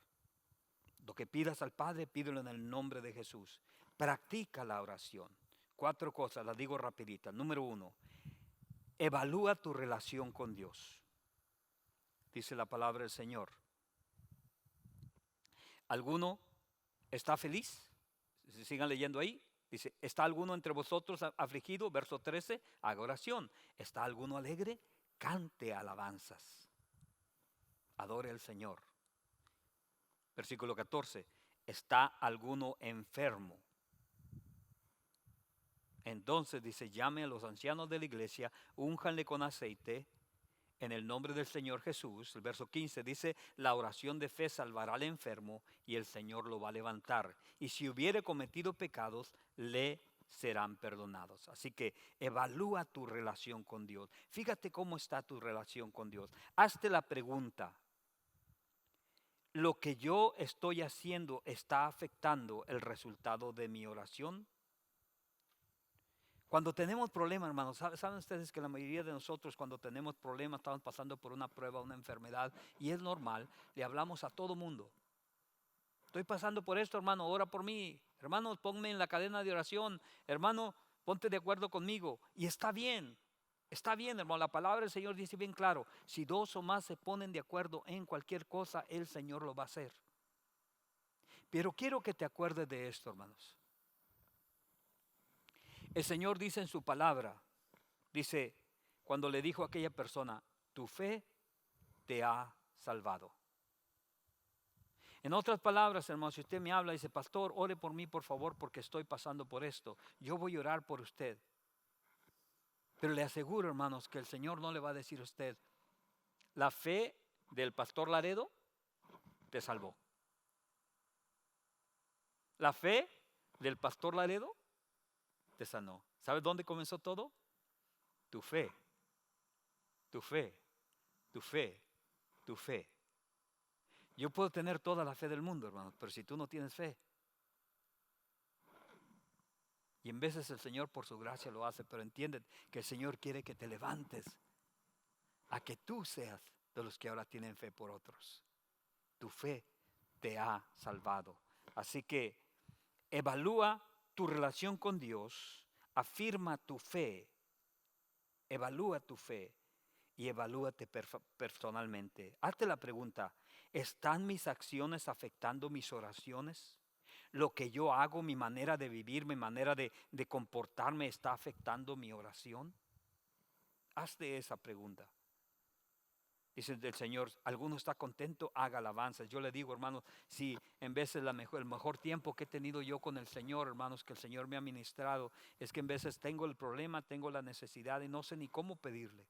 Lo que pidas al Padre, pídelo en el nombre de Jesús. Practica la oración. 4 cosas, las digo rapidita. Número 1, evalúa tu relación con Dios. Dice la palabra del Señor. ¿Alguno está feliz? Sigan leyendo ahí. Dice, ¿está alguno entre vosotros afligido? Verso 13, haga oración. ¿Está alguno alegre? Cante alabanzas. Adore al Señor. Versículo 14, ¿está alguno enfermo? Entonces dice, llame a los ancianos de la iglesia, únjanle con aceite en el nombre del Señor Jesús. El verso 15 dice, la oración de fe salvará al enfermo y el Señor lo va a levantar. Y si hubiere cometido pecados, le serán perdonados. Así que evalúa tu relación con Dios. Fíjate cómo está tu relación con Dios. Hazte la pregunta, ¿lo que yo estoy haciendo está afectando el resultado de mi oración? Cuando tenemos problemas, hermanos, ¿saben ustedes que la mayoría de nosotros cuando tenemos problemas, estamos pasando por una prueba, una enfermedad, y es normal, le hablamos a todo mundo? Estoy pasando por esto, hermano, ora por mí. Hermano, ponme en la cadena de oración. Hermano, ponte de acuerdo conmigo. Y está bien, hermano. La palabra del Señor dice bien claro, si 2 o más se ponen de acuerdo en cualquier cosa, el Señor lo va a hacer. Pero quiero que te acuerdes de esto, hermanos. El Señor dice en su palabra, dice, cuando le dijo a aquella persona, tu fe te ha salvado. En otras palabras, hermano, si usted me habla y dice, pastor, ore por mí, por favor, porque estoy pasando por esto. Yo voy a orar por usted. Pero le aseguro, hermanos, que el Señor no le va a decir a usted, la fe del pastor Laredo te salvó. La fe del pastor Laredo te sanó. ¿Sabes dónde comenzó todo? Tu fe, tu fe, tu fe, tu fe. Yo puedo tener toda la fe del mundo, hermanos, pero si tú no tienes fe. Y en veces el Señor por su gracia lo hace, pero entiende que el Señor quiere que te levantes a que tú seas de los que ahora tienen fe por otros. Tu fe te ha salvado. Así que evalúa tu relación con Dios, afirma tu fe, evalúa tu fe y evalúate personalmente. Hazte la pregunta, ¿están mis acciones afectando mis oraciones? ¿Lo que yo hago, mi manera de vivir, mi manera de comportarme está afectando mi oración? Hazte esa pregunta. Dice el Señor, ¿alguno está contento? Haga alabanzas. Yo le digo, hermanos, si en veces el mejor tiempo que he tenido yo con el Señor, hermanos, que el Señor me ha ministrado, es que en veces tengo el problema, tengo la necesidad y no sé ni cómo pedirle.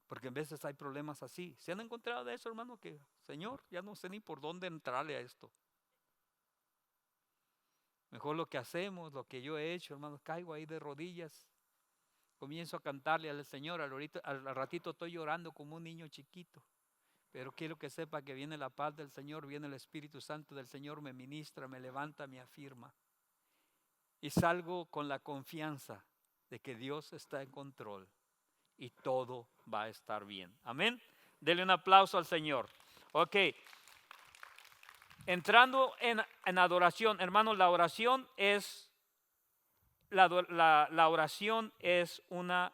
Porque en veces hay problemas así. ¿Se han encontrado de eso, hermano? Que, Señor, ya no sé ni por dónde entrarle a esto. Mejor lo que hacemos, lo que yo he hecho, hermanos, caigo ahí de rodillas. Comienzo a cantarle al Señor, al ratito estoy llorando como un niño chiquito. Pero quiero que sepa que viene la paz del Señor, viene el Espíritu Santo del Señor, me ministra, me levanta, me afirma. Y salgo con la confianza de que Dios está en control y todo va a estar bien. Amén. Dele un aplauso al Señor. Ok. Entrando en adoración, hermanos, la oración es la oración es una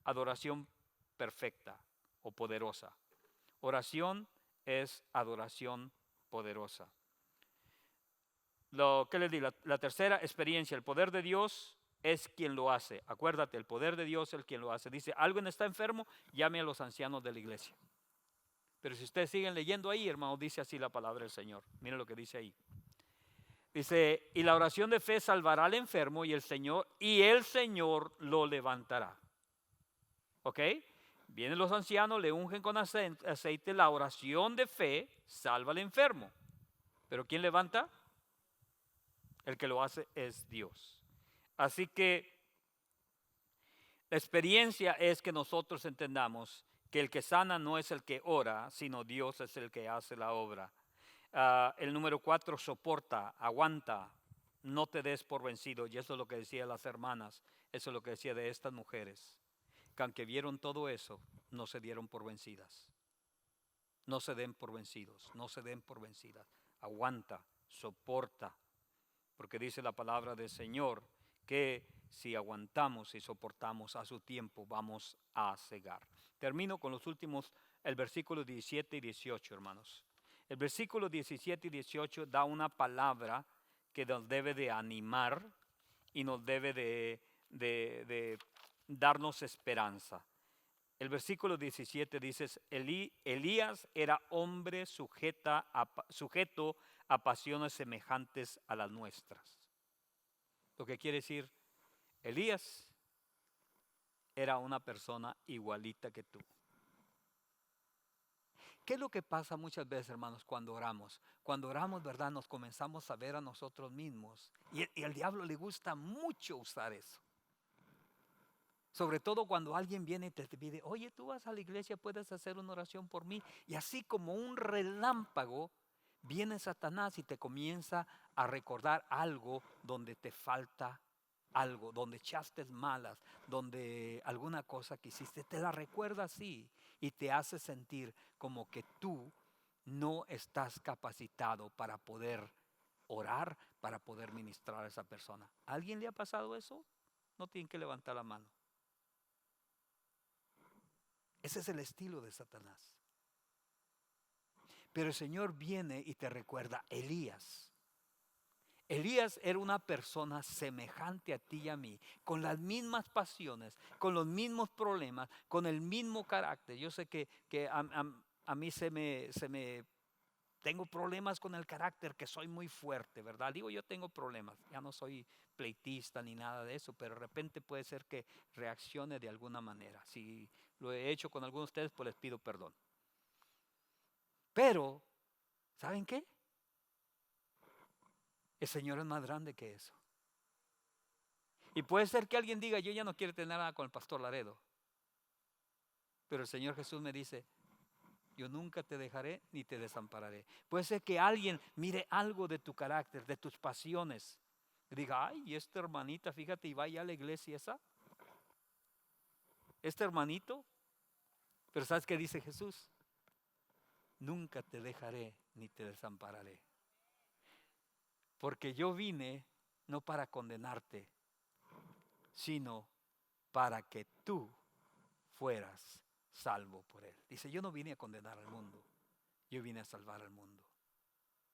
adoración perfecta o poderosa. Oración es adoración poderosa. ¿Qué les digo? La tercera experiencia, el poder de Dios es quien lo hace. Acuérdate, el poder de Dios es el quien lo hace. Dice, ¿alguien está enfermo? Llame a los ancianos de la iglesia. Pero si ustedes siguen leyendo ahí, hermanos, dice así la palabra del Señor. Miren lo que dice ahí. Dice, y la oración de fe salvará al enfermo y el Señor lo levantará. ¿Ok? Vienen los ancianos, le ungen con aceite. La oración de fe salva al enfermo. Pero ¿quién levanta? El que lo hace es Dios. Así que la experiencia es que nosotros entendamos que el que sana no es el que ora, sino Dios es el que hace la obra. El número 4, soporta, aguanta, no te des por vencido. Y eso es lo que decía las hermanas, eso es lo que decía de estas mujeres, que aunque vieron todo eso, no se dieron por vencidas. No se den por vencidos, no se den por vencidas. Aguanta, soporta, porque dice la palabra del Señor que si aguantamos y soportamos a su tiempo, vamos a cegar. Termino con los últimos, el versículo 17 y 18, hermanos. El versículo 17 y 18 da una palabra que nos debe de animar y nos debe de darnos esperanza. El versículo 17 dice, Elías era hombre sujeto a pasiones semejantes a las nuestras. Lo que quiere decir, Elías era una persona igualita que tú. ¿Qué es lo que pasa muchas veces, hermanos, cuando oramos? Cuando oramos, ¿verdad? Nos comenzamos a ver a nosotros mismos. Y al diablo le gusta mucho usar eso. Sobre todo cuando alguien viene y te pide, oye, tú vas a la iglesia, puedes hacer una oración por mí. Y así como un relámpago, viene Satanás y te comienza a recordar algo donde te falta algo, donde echaste malas, donde alguna cosa que hiciste, te la recuerda así y te hace sentir como que tú no estás capacitado para poder orar, para poder ministrar a esa persona. ¿A alguien le ha pasado eso? No tienen que levantar la mano. Ese es el estilo de Satanás. Pero el Señor viene y te recuerda, Elías. Elías era una persona semejante a ti y a mí, con las mismas pasiones, con los mismos problemas, con el mismo carácter. Yo sé que a mí tengo problemas con el carácter, que soy muy fuerte, ¿verdad? Digo, yo tengo problemas, ya no soy pleitista ni nada de eso, pero de repente puede ser que reaccione de alguna manera. Si lo he hecho con algunos de ustedes, pues les pido perdón. Pero, ¿saben qué? El Señor es más grande que eso. Y puede ser que alguien diga, yo ya no quiero tener nada con el pastor Laredo. Pero el Señor Jesús me dice, yo nunca te dejaré ni te desampararé. Puede ser que alguien mire algo de tu carácter, de tus pasiones. Y diga, ay, y esta hermanita, fíjate, y vaya a la iglesia esa. Este hermanito. Pero ¿sabes qué dice Jesús? Nunca te dejaré ni te desampararé. Porque yo vine no para condenarte, sino para que tú fueras salvo por él. Dice, yo no vine a condenar al mundo, yo vine a salvar al mundo.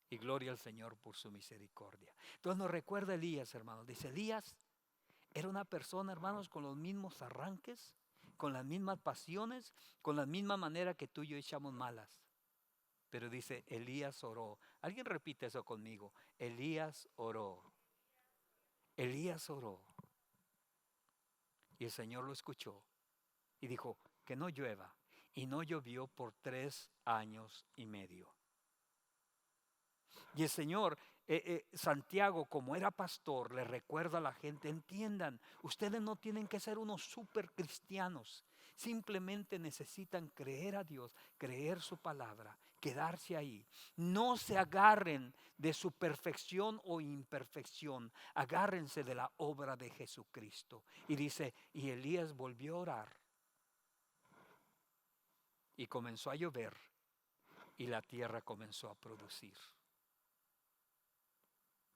Y gloria al Señor por su misericordia. Entonces nos recuerda Elías, hermanos. Dice, Elías era una persona, hermanos, con los mismos arranques, con las mismas pasiones, con la misma manera que tú y yo echamos malas. Pero dice, Elías oró. Alguien repite eso conmigo. Elías oró. Elías oró. Y el Señor lo escuchó. Y dijo, que no llueva. Y no llovió por 3 años y medio. Y el Señor, Santiago, como era pastor, le recuerda a la gente, entiendan, ustedes no tienen que ser unos super cristianos. Simplemente necesitan creer a Dios, creer su palabra, quedarse ahí. No se agarren de su perfección o imperfección, agárrense de la obra de Jesucristo. Y dice, y Elías volvió a orar y comenzó a llover y la tierra comenzó a producir.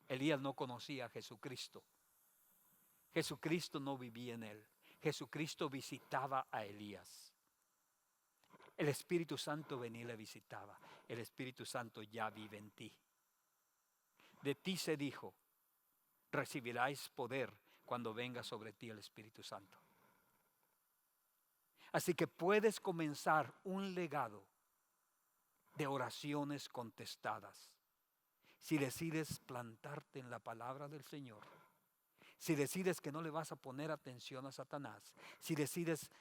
Elías no conocía a Jesucristo. Jesucristo no vivía en él. Jesucristo visitaba a Elías. El Espíritu Santo venía y le visitaba. El Espíritu Santo ya vive en ti. De ti se dijo, recibirás poder cuando venga sobre ti el Espíritu Santo. Así que puedes comenzar un legado de oraciones contestadas. Si decides plantarte en la palabra del Señor, si decides que no le vas a poner atención a Satanás, si decides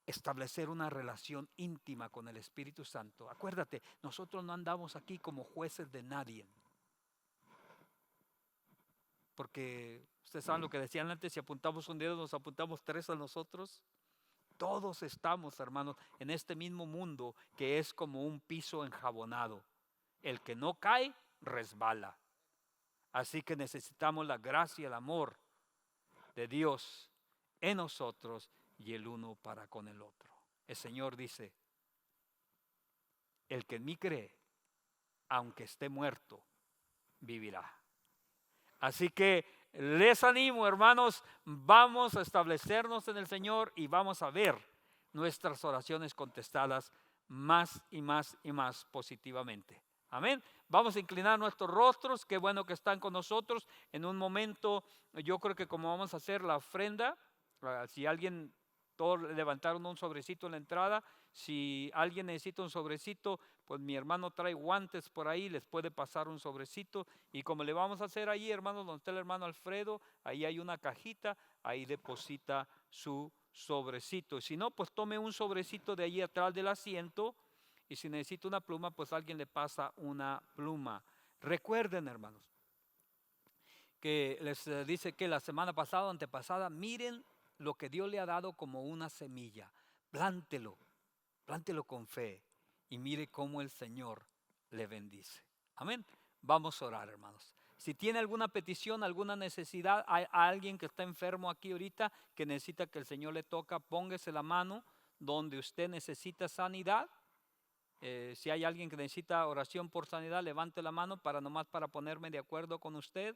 establecer una relación íntima con el Espíritu Santo. Acuérdate, nosotros no andamos aquí como jueces de nadie. Porque ustedes saben lo que decían antes, si apuntamos un dedo, nos apuntamos 3 a nosotros. Todos estamos, hermanos, en este mismo mundo que es como un piso enjabonado. El que no cae, resbala. Así que necesitamos la gracia y el amor de Dios en nosotros y el uno para con el otro. El Señor dice, el que en mí cree, aunque esté muerto, vivirá. Así que les animo, hermanos, vamos a establecernos en el Señor y vamos a ver nuestras oraciones contestadas más y más y más positivamente. Amén. Vamos a inclinar nuestros rostros. Qué bueno que están con nosotros. En un momento, yo creo que como vamos a hacer la ofrenda, si alguien, todos levantaron un sobrecito en la entrada, si alguien necesita un sobrecito, pues mi hermano trae guantes por ahí, les puede pasar un sobrecito. Y como le vamos a hacer ahí, hermanos, donde está el hermano Alfredo, ahí hay una cajita, ahí deposita su sobrecito. Si no, pues tome un sobrecito de allí atrás del asiento. Y si necesita una pluma, pues alguien le pasa una pluma. Recuerden, hermanos, que les dice que la semana pasada, antepasada, miren lo que Dios le ha dado como una semilla. Plántelo con fe y mire cómo el Señor le bendice. Amén. Vamos a orar, hermanos. Si tiene alguna petición, alguna necesidad, hay alguien que está enfermo aquí ahorita que necesita que el Señor le toca, póngase la mano donde usted necesita sanidad. Si hay alguien que necesita oración por sanidad, levante la mano para ponerme de acuerdo con usted.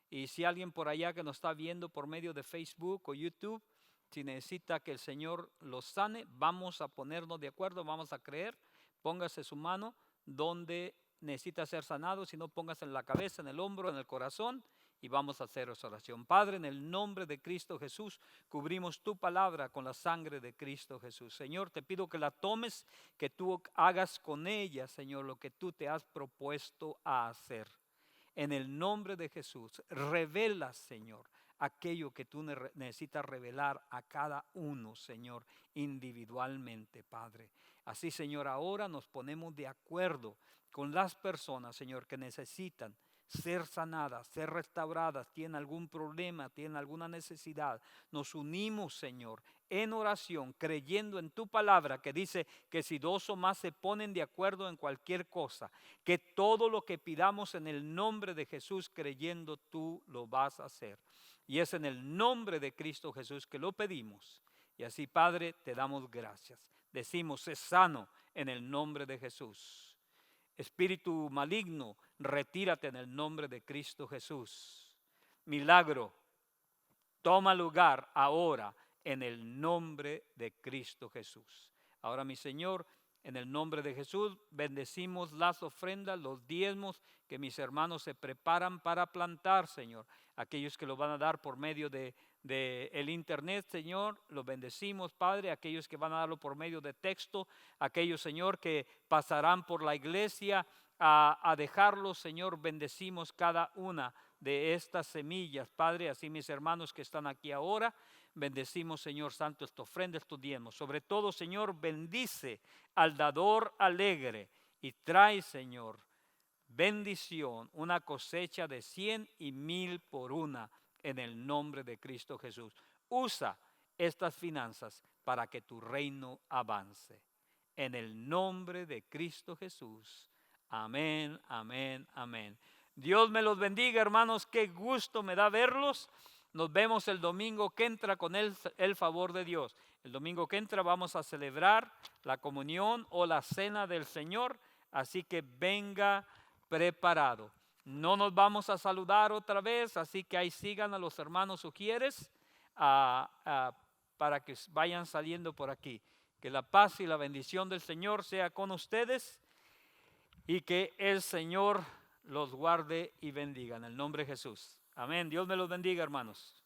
Y si alguien por allá que nos está viendo por medio de Facebook o YouTube, si necesita que el Señor los sane, vamos a ponernos de acuerdo, vamos a creer. Póngase su mano donde necesita ser sanado, si no, póngase en la cabeza, en el hombro, en el corazón. Y vamos a hacer esa oración. Padre, en el nombre de Cristo Jesús, cubrimos tu palabra con la sangre de Cristo Jesús. Señor, te pido que la tomes, que tú hagas con ella, Señor, lo que tú te has propuesto a hacer. En el nombre de Jesús, revela, Señor, aquello que tú necesitas revelar a cada uno, Señor, individualmente, Padre. Así, Señor, ahora nos ponemos de acuerdo con las personas, Señor, que necesitan ser sanadas, ser restauradas, tienen algún problema, tienen alguna necesidad. Nos unimos, Señor, en oración, creyendo en tu palabra que dice que si 2 o más se ponen de acuerdo en cualquier cosa, que todo lo que pidamos en el nombre de Jesús, creyendo tú lo vas a hacer. Y es en el nombre de Cristo Jesús que lo pedimos. Y así, Padre, te damos gracias. Decimos, es sano en el nombre de Jesús. Espíritu maligno, retírate en el nombre de Cristo Jesús. Milagro, toma lugar ahora en el nombre de Cristo Jesús. Ahora, mi Señor, en el nombre de Jesús, bendecimos las ofrendas, los diezmos que mis hermanos se preparan para plantar, Señor. Aquellos que lo van a dar por medio de el internet, Señor, los bendecimos, Padre. Aquellos que van a darlo por medio de texto, aquellos, Señor, que pasarán por la iglesia a dejarlo, Señor, bendecimos cada una de estas semillas, Padre. Así mis hermanos que están aquí ahora, bendecimos, Señor Santo, esta ofrenda, estos diezmos. Sobre todo, Señor, bendice al dador alegre y trae, Señor, bendición, una cosecha de 100 y 1000 por una, en el nombre de Cristo Jesús. Usa estas finanzas para que tu reino avance. En el nombre de Cristo Jesús. Amén, amén, amén. Dios me los bendiga, hermanos. Qué gusto me da verlos. Nos vemos el domingo que entra con el favor de Dios. El domingo que entra vamos a celebrar la comunión o la cena del Señor. Así que venga preparado. No nos vamos a saludar otra vez, así que ahí sigan a los hermanos Ujieres para que vayan saliendo por aquí. Que la paz y la bendición del Señor sea con ustedes y que el Señor los guarde y bendiga en el nombre de Jesús. Amén. Dios me los bendiga, hermanos.